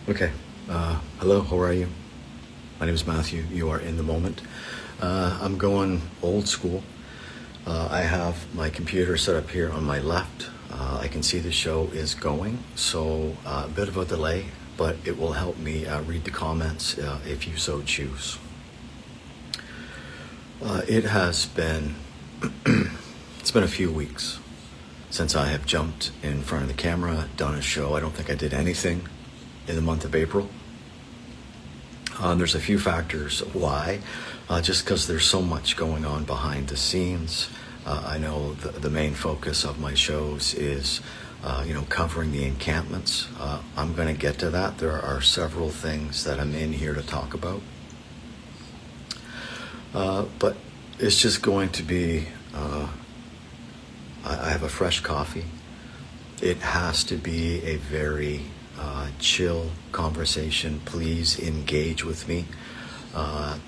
Okay. Hello, how are you? My name is Matthew. You are in the moment. I'm going old school. I have my computer set up here on my left. I can see the show is going, so a bit of a delay, but it will help me read the comments if you so choose. It has been, it's been a few weeks since I have jumped in front of the camera, done a show. I don't think I did anything in the month of April. There's a few factors why, just because there's so much going on behind the scenes. I know the main focus of my shows is, covering the encampments. I'm going to get to that. There are several things that I'm in here to talk about. But it's just going to be, I have a fresh coffee. It has to be a very chill conversation. Please engage with me.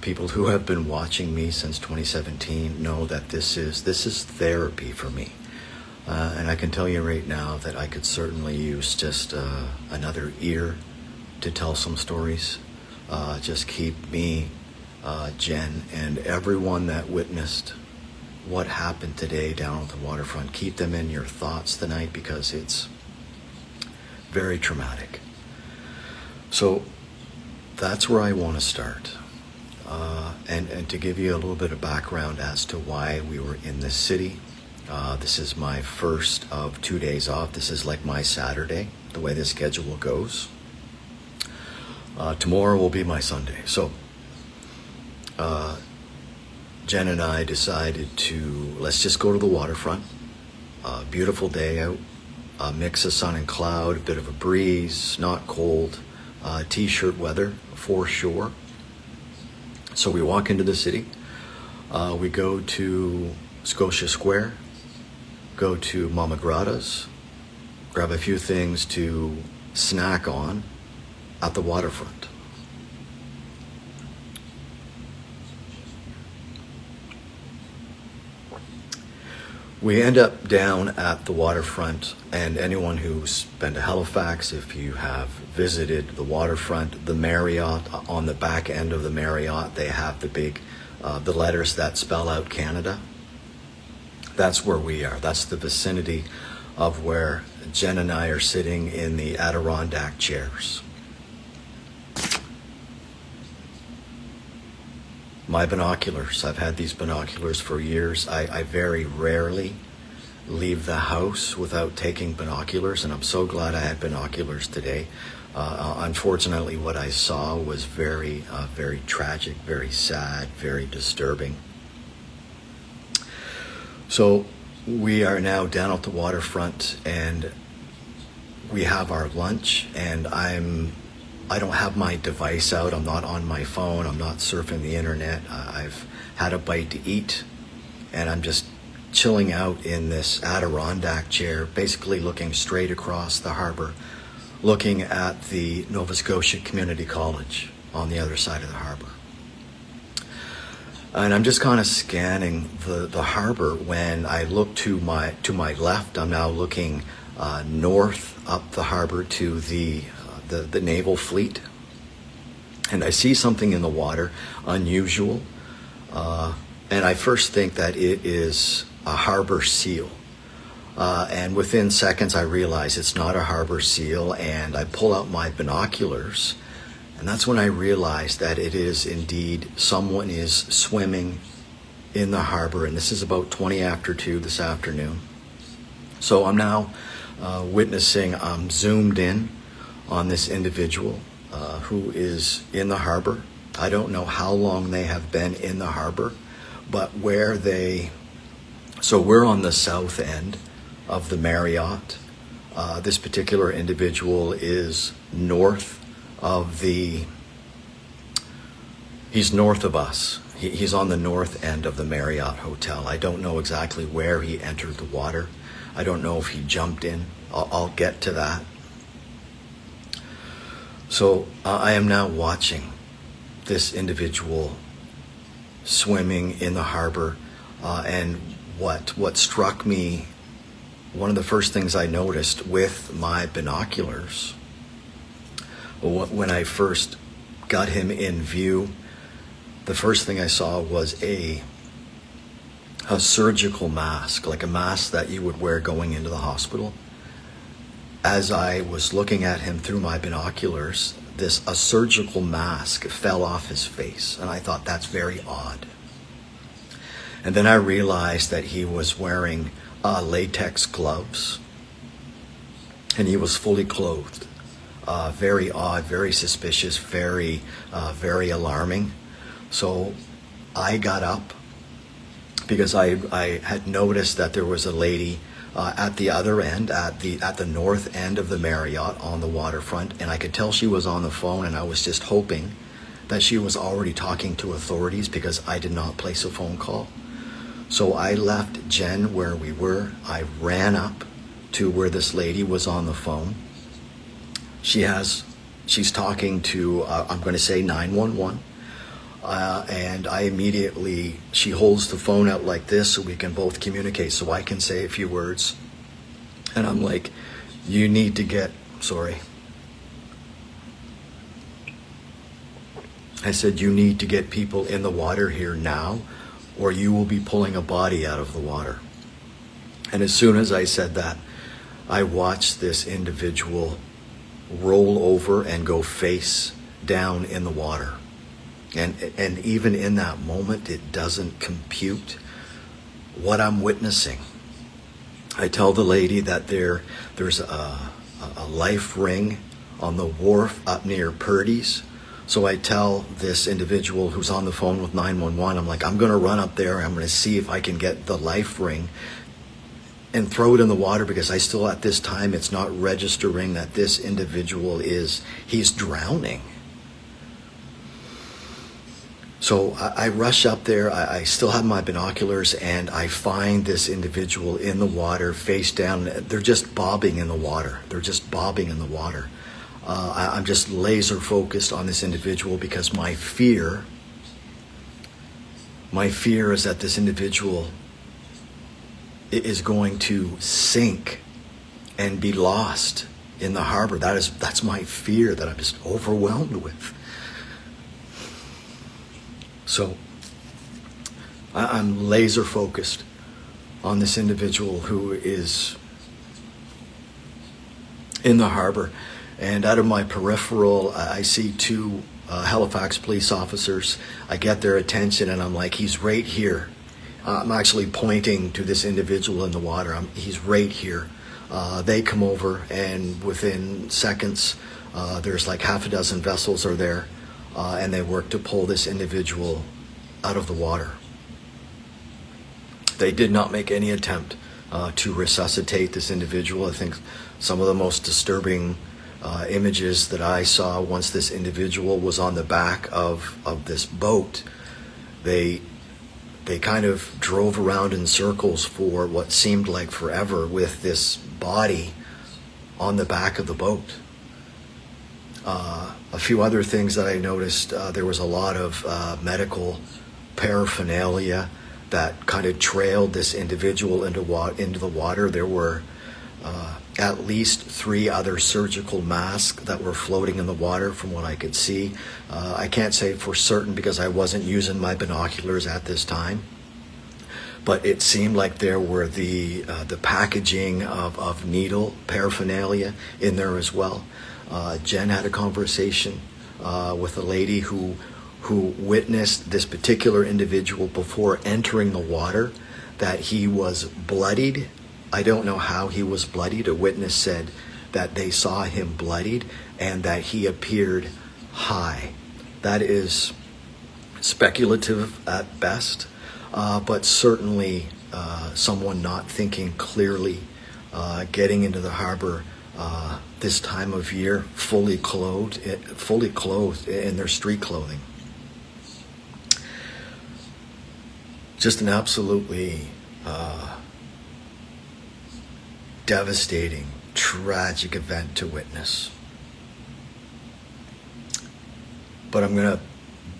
People who have been watching me since 2017 know that this is therapy for me. And I can tell you right now that I could certainly use just another ear to tell some stories. Just keep me, Jen, and everyone that witnessed what happened today down at the waterfront, keep them in your thoughts tonight, because it's very traumatic. So that's where I want to start. And to give you a little bit of background as to why we were in this city. This is my first of 2 days off. This is like my Saturday, the way the schedule goes. Tomorrow will be my Sunday. So Jen and I decided to, let's just go to the waterfront. Beautiful day out. A mix of sun and cloud, a bit of a breeze, not cold, t-shirt weather for sure. So we walk into the city. We go to Scotia Square, go to Mama Grata's, grab a few things to snack on at the waterfront. We end up down at the waterfront, and anyone who's been to Halifax, if you have visited the waterfront, the Marriott, on the back end of the Marriott, they have the big, the letters that spell out Canada. That's where we are. That's the vicinity of where Jen and I are sitting in the Adirondack chairs. My binoculars, I've had these binoculars for years. I very rarely leave the house without taking binoculars, and I'm so glad I had binoculars today. Unfortunately, what I saw was very tragic, very sad, very disturbing. So we are now down at the waterfront, and we have our lunch, and I don't have my device out. I'm not on my phone. I'm not surfing the internet. I've had a bite to eat, and I'm just chilling out in this Adirondack chair, basically looking straight across the harbor, looking at the Nova Scotia Community College on the other side of the harbor. And I'm just kind of scanning the harbor. When I look to my left, I'm now looking north up the harbor to the naval fleet, and I see something in the water unusual, and I first think that it is a harbor seal, and within seconds I realize it's not a harbor seal, and I pull out my binoculars, and that's when I realize that it is indeed someone is swimming in the harbor, and this is about 20 after 2 this afternoon. So I'm now witnessing, I'm zoomed in on this individual who is in the harbor. I don't know how long they have been in the harbor, but so we're on the south end of the Marriott. This particular individual is north of he's north of us. He's on the north end of the Marriott Hotel. I don't know exactly where he entered the water. I don't know if he jumped in. I'll get to that. So I am now watching this individual swimming in the harbor, and what struck me, one of the first things I noticed with my binoculars When I first got him in view, the first thing I saw was a surgical mask, like a mask that you would wear going into the hospital. As I was looking at him through my binoculars, a surgical mask fell off his face, and I thought that's very odd. And then I realized that he was wearing latex gloves, and he was fully clothed. Very odd, very suspicious, very alarming. So I got up because I had noticed that there was a lady at the other end, at the north end of the Marriott on the waterfront, and I could tell she was on the phone, and I was just hoping that she was already talking to authorities because I did not place a phone call. So I left Jen where we were. I ran up to where this lady was on the phone. She's talking to, I'm going to say 911. And she holds the phone out like this so we can both communicate, so I can say a few words. And I'm like, you need to get, I said, you need to get people in the water here now, or you will be pulling a body out of the water. And as soon as I said that, I watched this individual roll over and go face down in the water. And even in that moment, it doesn't compute what I'm witnessing. I tell the lady that there's a life ring on the wharf up near Purdy's. So I tell this individual who's on the phone with 911, I'm like, I'm going to run up there. I'm going to see if I can get the life ring and throw it in the water, because I still, at this time, it's not registering that this individual he's drowning. So I rush up there. I still have my binoculars, and I find this individual in the water, face down. They're just bobbing in the water. I'm just laser focused on this individual because my fear is that this individual is going to sink and be lost in the harbor. That's my fear that I'm just overwhelmed with. So I'm laser focused on this individual who is in the harbor. And out of my peripheral, I see two Halifax police officers. I get their attention, and I'm like, he's right here. I'm actually pointing to this individual in the water. He's right here. They come over, and within seconds, there's like half a dozen vessels are there, and they work to pull this individual out of the water. They did not make any attempt to resuscitate this individual. I think some of the most disturbing images that I saw once this individual was on the back of this boat, they kind of drove around in circles for what seemed like forever with this body on the back of the boat. A few other things that I noticed, there was a lot of medical paraphernalia that kind of trailed this individual into the water. There were at least 3 other surgical masks that were floating in the water from what I could see. I can't say for certain because I wasn't using my binoculars at this time, but it seemed like there were the packaging of needle paraphernalia in there as well. Jen had a conversation with a lady who witnessed this particular individual before entering the water, that he was bloodied. I don't know how he was bloodied. A witness said that they saw him bloodied and that he appeared high. That is speculative at best, but certainly someone not thinking clearly, getting into the harbor this time of year, fully clothed in their street clothing. Just an absolutely devastating, tragic event to witness. But I'm going to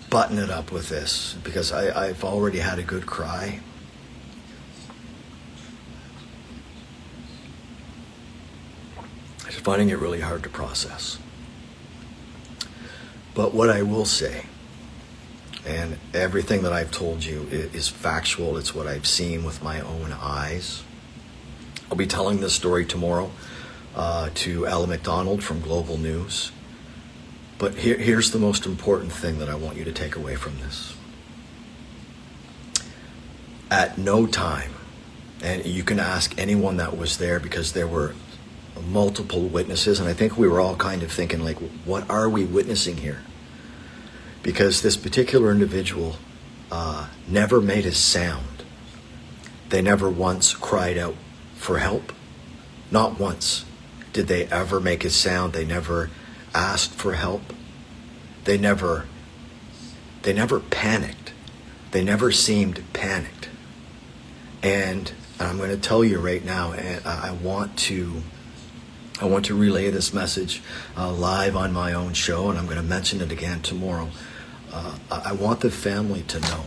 button it up with this because I've already had a good cry. I'm finding it really hard to process. But what I will say, and everything that I've told you is factual, it's what I've seen with my own eyes. I'll be telling this story tomorrow to Ella McDonald from Global News. But here's the most important thing that I want you to take away from this. At no time, and you can ask anyone that was there, because there were multiple witnesses, and I think we were all kind of thinking, like, what are we witnessing here? Because this particular individual never made a sound. They never once cried out for help. Not once did they ever make a sound. They never asked for help. They never panicked. They never seemed panicked. And I'm going to tell you right now, and I want to relay this message live on my own show, and I'm going to mention it again tomorrow. I want the family to know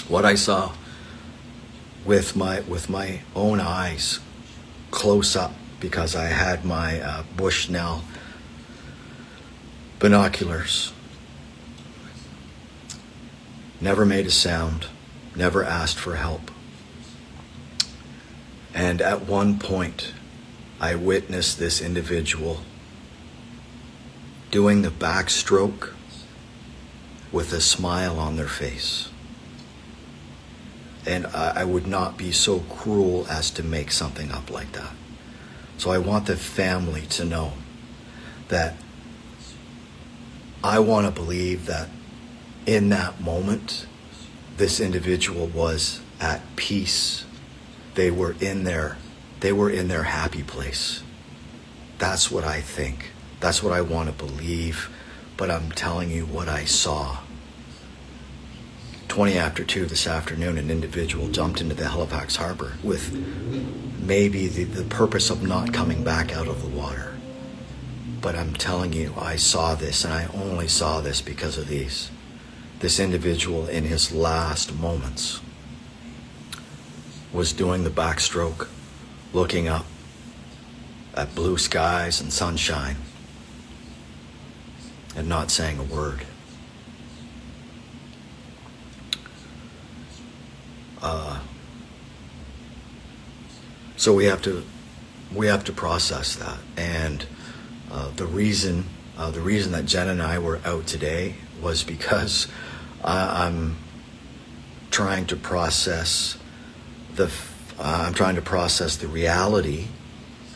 what I saw with my own eyes, close up, because I had my Bushnell binoculars. Never made a sound, never asked for help. And at one point, I witnessed this individual doing the backstroke with a smile on their face. And I would not be so cruel as to make something up like that. So I want the family to know that I want to believe that in that moment, this individual was at peace. They were in their happy place. That's what I think. That's what I want to believe. But I'm telling you what I saw. 20 after 2 this afternoon, an individual jumped into the Halifax Harbor with maybe the purpose of not coming back out of the water. But I'm telling you, I saw this, and I only saw this because of these. This individual in his last moments was doing the backstroke, looking up at blue skies and sunshine, and not saying a word. So we have to process that, and the reason that Jen and I were out today was because I'm trying to process the reality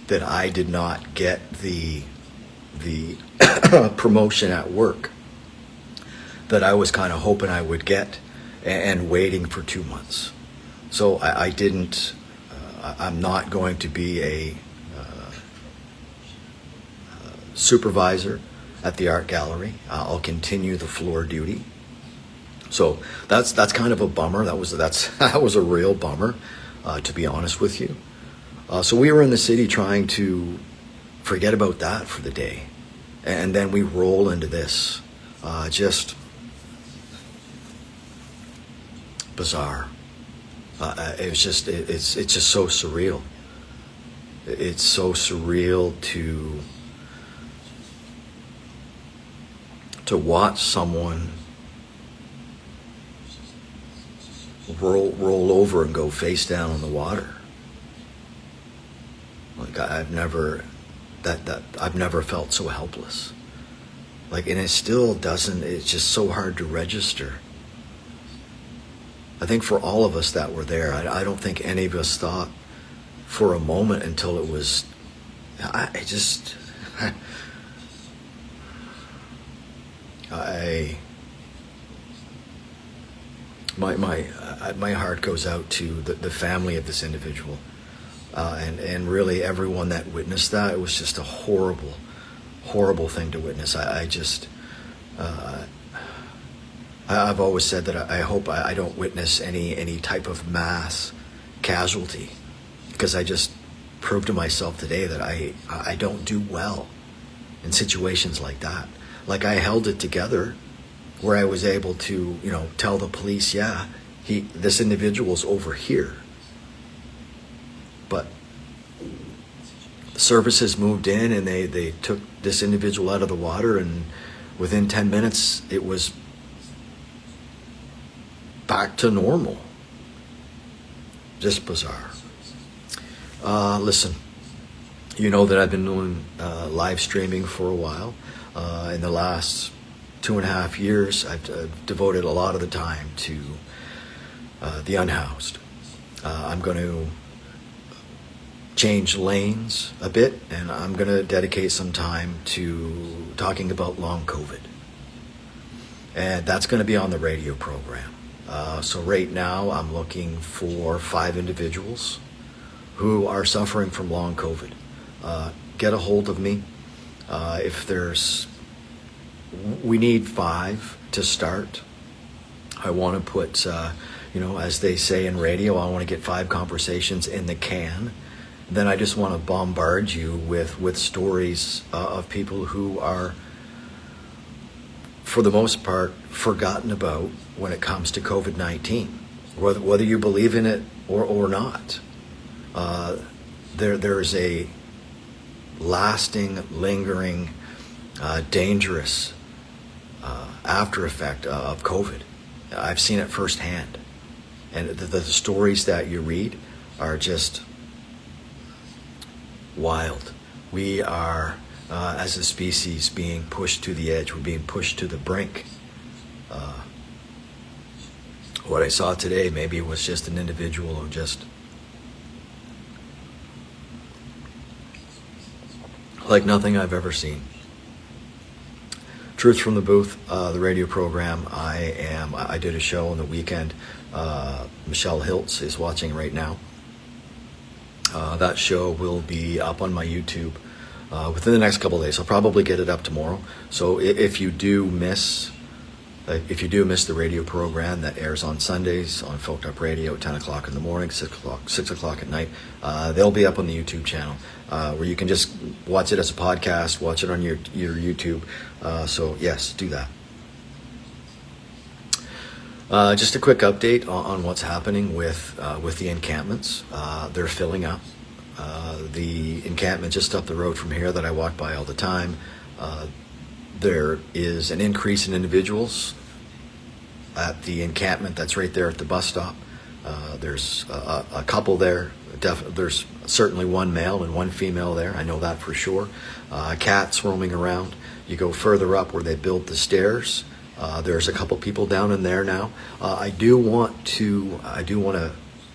that I did not get the promotion at work that I was kind of hoping I would get, and waiting for 2 months. So I didn't. I'm not going to be a supervisor at the art gallery. I'll continue the floor duty. So that's kind of a bummer. That was a real bummer, to be honest with you. So we were in the city trying to forget about that for the day, and then we roll into this. Just bizarre. It's just so surreal. It's so surreal to watch someone roll over and go face down in the water. Like I've never felt so helpless. Like, and it still doesn't. It's just so hard to register. I think for all of us that were there, I don't think any of us thought for a moment until it was. My heart goes out to the family of this individual, and really everyone that witnessed that. It was just a horrible thing to witness. I've always said that I hope I don't witness any type of mass casualty, because I just proved to myself today that I don't do well in situations like that. Like, I held it together where I was able to, tell the police, yeah, this individual's over here. But services moved in and they took this individual out of the water, and within 10 minutes it was back to normal. Just bizarre. Listen, you know that I've been doing live streaming for a while. In the last 2.5 years, I've devoted a lot of the time to the unhoused. I'm going to change lanes a bit, and I'm going to dedicate some time to talking about long COVID. And that's going to be on the radio program. So right now I'm looking for 5 individuals who are suffering from long COVID. Get a hold of me. We need 5 to start. I want to put, as they say in radio, I want to get 5 conversations in the can. Then I just want to bombard you with stories of people who are, for the most part, forgotten about when it comes to COVID-19, whether you believe in it or not. There's a lasting, lingering, dangerous after effect of COVID. I've seen it firsthand. And the stories that you read are just wild. We are, as a species, being pushed to the edge. We're being pushed to the brink. What I saw today, maybe it was just an individual who just, like nothing I've ever seen. Truth from the Booth, the radio program. I did a show on the weekend. Michelle Hiltz is watching right now. That show will be up on my YouTube within the next couple of days. I'll probably get it up tomorrow. So if you do miss the radio program that airs on Sundays on Folk Up Radio at 10 o'clock in the morning, 6 o'clock at night, they'll be up on the YouTube channel where you can just watch it as a podcast, watch it on your YouTube. So yes, do that. Just a quick update on what's happening with the encampments. They're filling up. The encampment just up the road from here that I walk by all the time, there is an increase in individuals at the encampment that's right there at the bus stop. There's a couple there. There's certainly one male and one female there. I know that for sure. Cats roaming around. You go further up where they built the stairs. There's a couple people down in there now. I do want to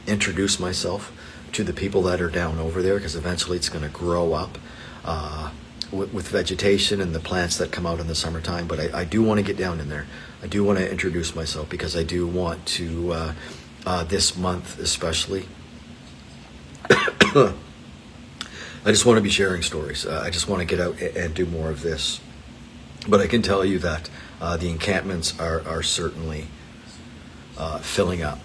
introduce myself to the people that are down over there, because eventually it's going to grow up with vegetation and the plants that come out in the summertime. But I do want to get down in there. I do want to introduce myself, because I do want to, this month especially, I just want to be sharing stories. I just want to get out and do more of this. But I can tell you that the encampments are certainly filling up.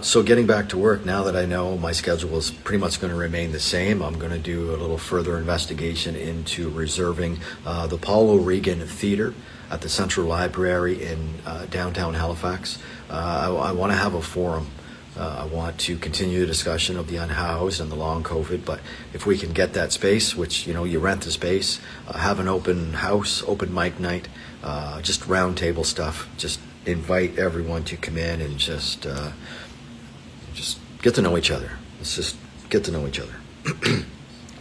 So getting back to work, now that I know my schedule is pretty much going to remain the same, I'm going to do a little further investigation into reserving the Paul O'Regan Theatre at the Central Library in downtown Halifax. I want to have a forum. I want to continue the discussion of the unhoused and the long COVID, but if we can get that space, which, you rent the space, have an open house, open mic night, just round table stuff, just invite everyone to come in and just get to know each other. Let's just get to know each other.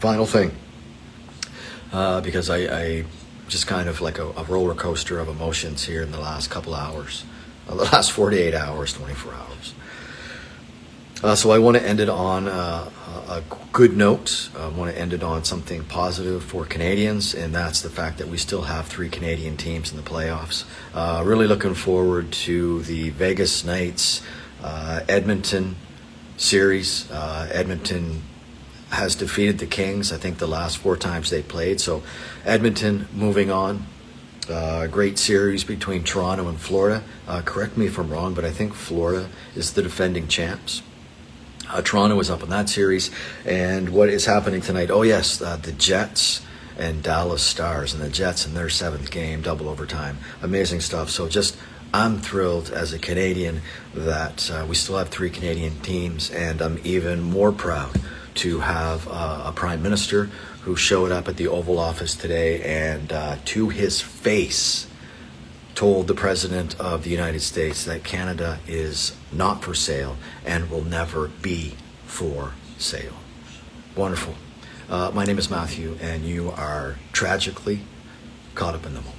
Final thing, because I just kind of like a roller coaster of emotions here in the last couple hours, the last 48 hours, 24 hours. So I want to end it on a good note. I want to end it on something positive for Canadians, and that's the fact that we still have 3 Canadian teams in the playoffs. Really looking forward to the Vegas Knights Edmonton series. Edmonton has defeated the Kings, I think, the last 4 times they played. So Edmonton moving on. Great series between Toronto and Florida. Correct me if I'm wrong, but I think Florida is the defending champs. Toronto is up in that series. And what is happening tonight? Oh, yes, the Jets and Dallas Stars, and the Jets in their 7th game, double overtime. Amazing stuff. So I'm thrilled as a Canadian that we still have 3 Canadian teams, and I'm even more proud to have a prime minister who showed up at the Oval Office today and to his face told the President of the United States that Canada is not for sale and will never be for sale. Wonderful. My name is Matthew, and you are tragically caught up in the moment.